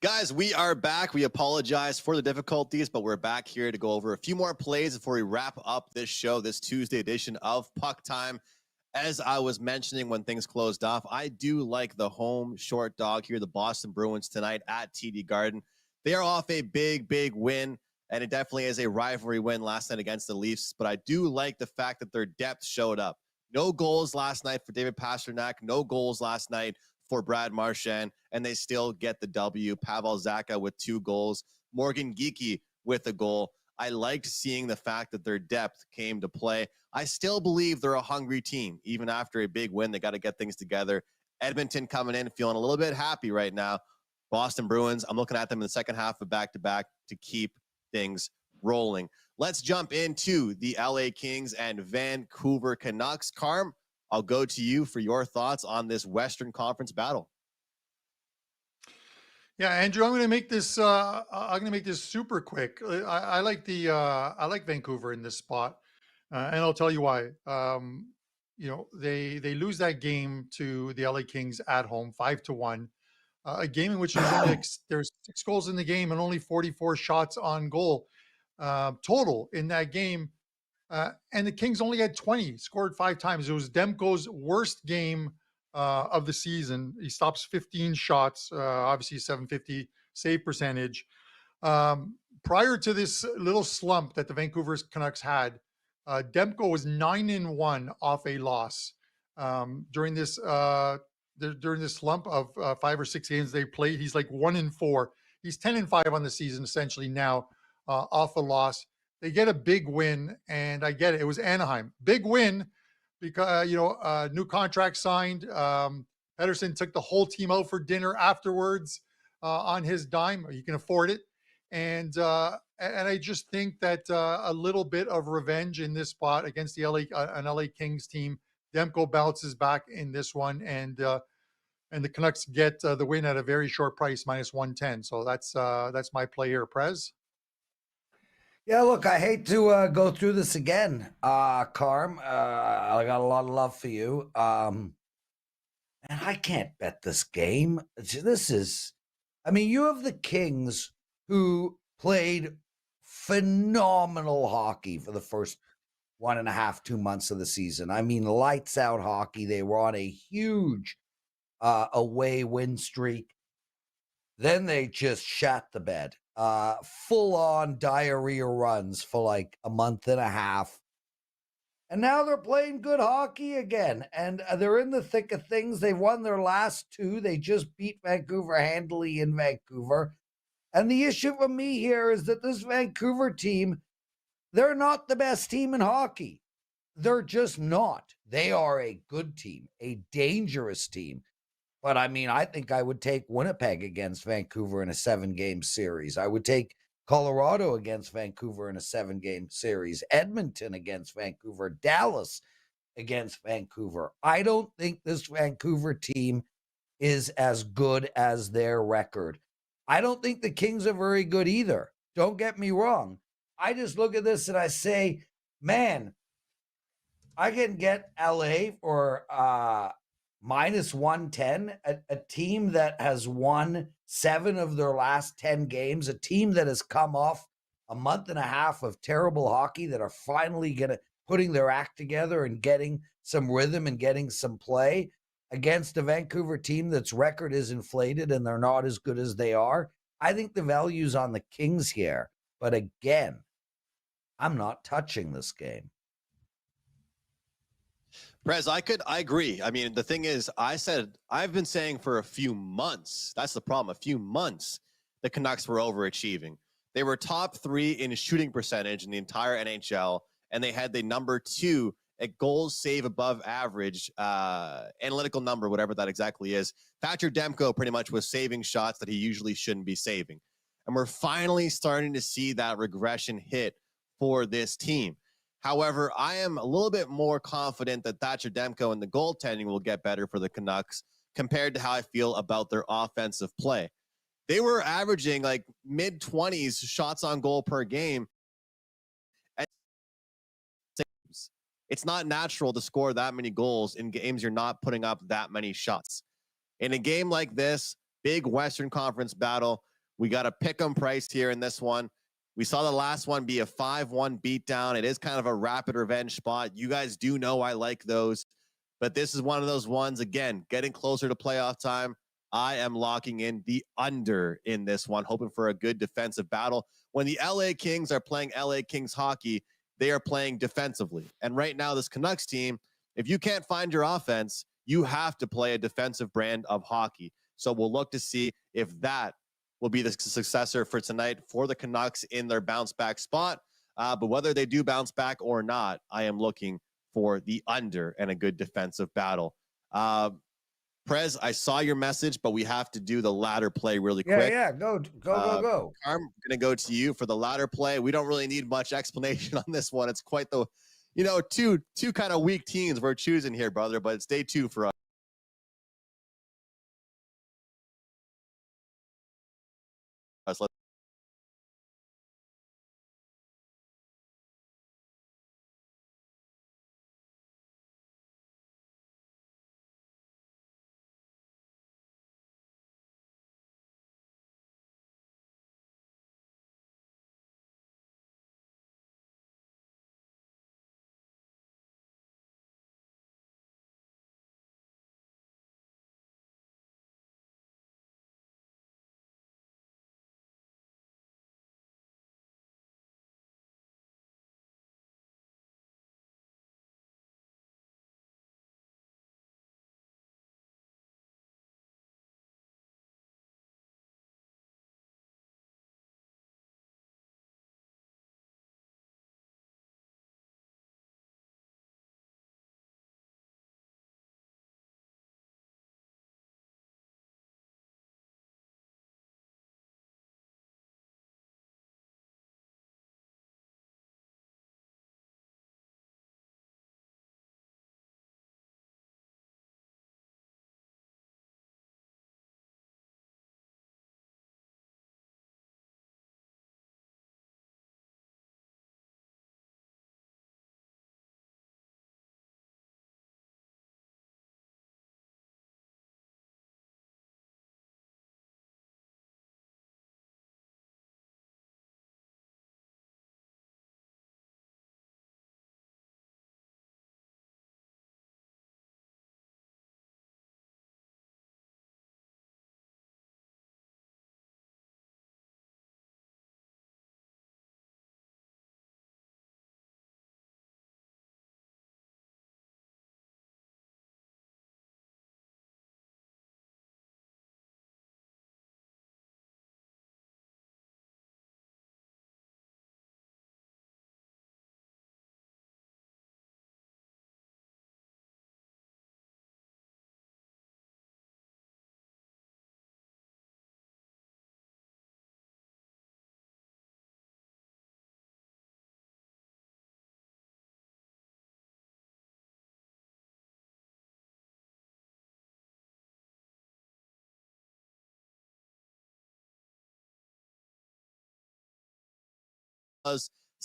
Guys, we are back. We apologize for the difficulties, but we're back here to go over a few more plays before we wrap up this show, this Tuesday edition of Puck Time. As I was mentioning when things closed off, I do like the home short dog here, the Boston Bruins tonight at TD Garden. They are off a big win, and it definitely is a rivalry win last night against the Leafs, but I do like the fact that their depth showed up. No goals last night for David Pastrnak, no goals last night for Brad Marchand, and they still get the W. Pavel Zacha with 2 goals, Morgan Geekie with a goal. I liked seeing the fact that their depth came to play. I still believe they're a hungry team. Even after a big win, they got to get things together. Edmonton coming in, feeling a little bit happy right now. Boston Bruins, I'm looking at them in the second half of back-to-back to keep things rolling. Let's jump into the LA Kings and Vancouver Canucks. Carm, I'll go to you for your thoughts on this Western Conference battle. Yeah, Andrew, I'm going to make this. I'm going to make this super quick. I like Vancouver in this spot, and I'll tell you why. They lose that game to the LA Kings at home, 5-1. A game in which there's 6 goals in the game and only 44 shots on goal total in that game. And the Kings only had 20, scored 5 times. It was Demko's worst game of the season. He stops 15 shots, obviously 750 save percentage. Prior to this little slump that the Vancouver Canucks had, Demko was 9-1 off a loss during this slump of 5 or 6 games they played. He's like 1-4. He's 10-5 on the season essentially now off a loss. They get a big win, and I get it. It was Anaheim. Big win because, new contract signed. Pedersen took the whole team out for dinner afterwards on his dime. You can afford it. And I just think that a little bit of revenge in this spot against the an LA Kings team. Demko bounces back in this one, and the Canucks get the win at a very short price, -110. So that's my play here, Prez. Yeah, look, I hate to go through this again, Carm. I got a lot of love for you. And I can't bet this game. You have the Kings who played phenomenal hockey for the first 1.5, 2 months of the season. I mean, lights out hockey. They were on a huge away win streak. Then they just shat the bed. Full-on diarrhea runs for like a month and a half. And now they're playing good hockey again. And they're in the thick of things. They've won their last 2. They just beat Vancouver handily in Vancouver. And the issue for me here is that this Vancouver team, they're not the best team in hockey. They're just not. They are a good team, a dangerous team. But I think I would take Winnipeg against Vancouver in a 7-game series. I would take Colorado against Vancouver in a 7-game series. Edmonton against Vancouver. Dallas against Vancouver. I don't think this Vancouver team is as good as their record. I don't think the Kings are very good either. Don't get me wrong. I just look at this and I say, man, I can get LA for -110, a team that has won 7 of their last 10 games, a team that has come off a month and a half of terrible hockey that are finally putting their act together and getting some rhythm and getting some play against a Vancouver team that's record is inflated and they're not as good as they are. I think the value's on the Kings here. But again, I'm not touching this game. Prez, I agree. I mean, the thing is, I've been saying for a few months, that's the problem, a few months, the Canucks were overachieving. They were top 3 in shooting percentage in the entire NHL, and they had the number 2 at goals save above average, analytical number, whatever that exactly is. Thatcher Demko pretty much was saving shots that he usually shouldn't be saving. And we're finally starting to see that regression hit for this team. However, I am a little bit more confident that Thatcher Demko and the goaltending will get better for the Canucks compared to how I feel about their offensive play. They were averaging like mid-20s shots on goal per game. It's not natural to score that many goals in games you're not putting up that many shots. In a game like this, Big Western Conference battle. We got a pick 'em price here in this one. We saw the last one be a 5-1 beatdown. It is kind of a rapid revenge spot. You guys do know I like those, but this is one of those ones, again, getting closer to playoff time. I am locking in the under in this one, hoping for a good defensive battle. When the LA Kings are playing LA Kings hockey, they are playing defensively. And right now, this Canucks team, if you can't find your offense, you have to play a defensive brand of hockey. So we'll look to see if that will be the successor for tonight for the Canucks in their bounce back spot. But whether they do bounce back or not, I am looking for the under and a good defensive battle. Prez, I saw your message, but we have to do the ladder play really quick. Yeah, go. I'm going to go to you for the ladder play. We don't really need much explanation on this one. It's quite the, two kind of weak teams we're choosing here, brother, but it's day 2 for us.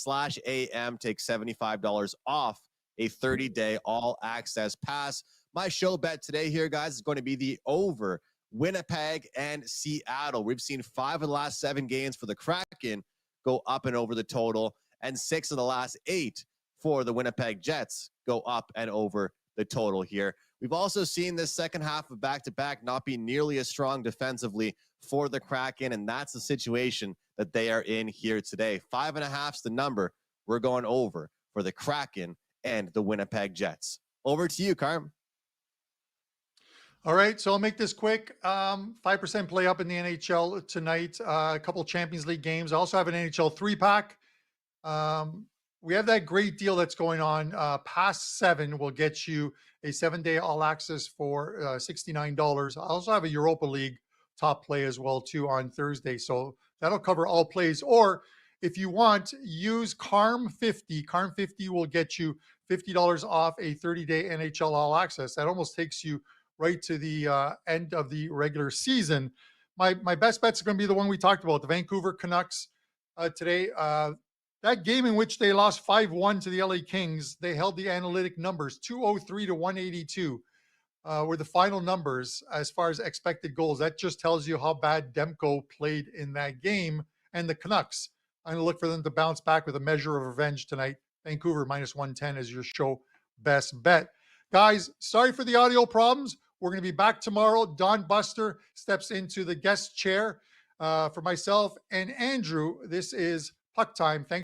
/AM take $75 off a 30-day all access pass. My show bet today here, guys, is going to be the over Winnipeg and Seattle. We've seen 5 of the last 7 games for the Kraken go up and over the total, and 6 of the last 8 for the Winnipeg Jets go up and over the total here. We've also seen this second half of back-to-back not be nearly as strong defensively for the Kraken, and that's the situation that they are in here today. 5.5 is the number. We're going over for the Kraken and the Winnipeg Jets. Over to you, Carm. All right, so I'll make this quick. 5% play up in the NHL tonight. A couple Champions League games. I also have an NHL 3-pack. We have that great deal that's going on. Past 7 will get you a 7-day all access for $69. I also have a Europa League top play as well too on Thursday. So that'll cover all plays. Or if you want, use Carm50. Carm50 will get you $50 off a 30-day NHL all access. That almost takes you right to the end of the regular season. My best bet's are going to be the one we talked about, the Vancouver Canucks today. That game in which they lost 5-1 to the LA Kings, they held the analytic numbers 203 to 182. were the final numbers as far as expected goals. That just tells you how bad Demko played in that game. And the Canucks, I'm going to look for them to bounce back with a measure of revenge tonight. Vancouver minus 110 is your show best bet. Guys, sorry for the audio problems. We're going to be back tomorrow. Don Buster steps into the guest chair for myself and Andrew. This is Puck Time. Thanks.